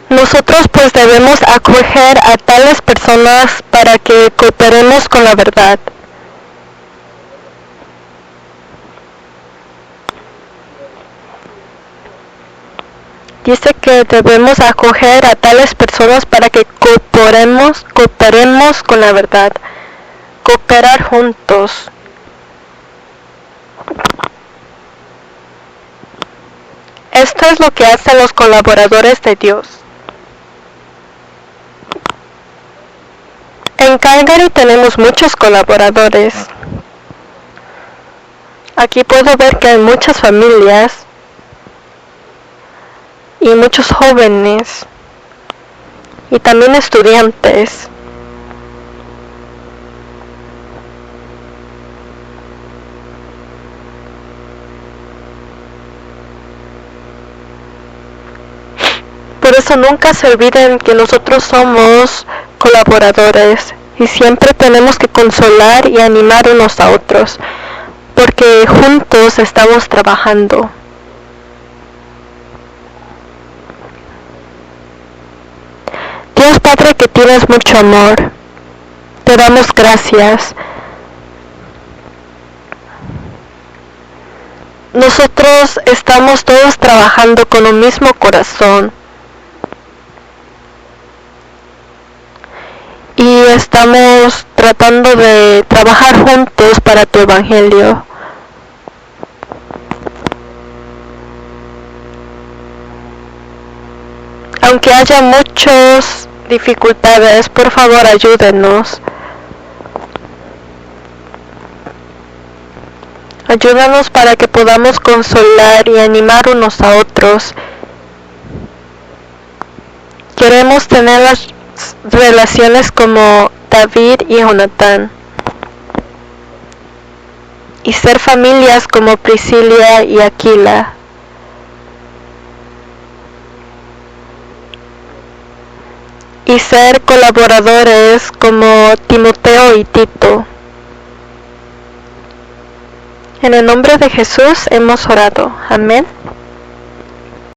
Nosotros pues debemos acoger a tales personas para que cooperemos con la verdad. Dice que debemos acoger a tales personas para que cooperemos con la verdad. Cooperar juntos. esto es lo que hacen los colaboradores de Dios. En Calgary tenemos muchos colaboradores. Aquí puedo ver que hay muchas familias y muchos jóvenes y también estudiantes. Por eso nunca se olviden que nosotros somos colaboradores y siempre tenemos que consolar y animar unos a otros, porque juntos estamos trabajando. Dios Padre, que tienes mucho amor, te damos gracias. Nosotros estamos todos trabajando con un mismo corazón y estamos tratando de trabajar juntos para tu evangelio. Aunque haya muchas dificultades, por favor ayúdenos. Ayúdanos para que podamos consolar y animar unos a otros. Queremos tener las relaciones como David y Jonatán. Y ser familias como Priscila y Aquila. Y ser colaboradores como Timoteo y Tito. En el nombre de Jesús hemos orado. Amén.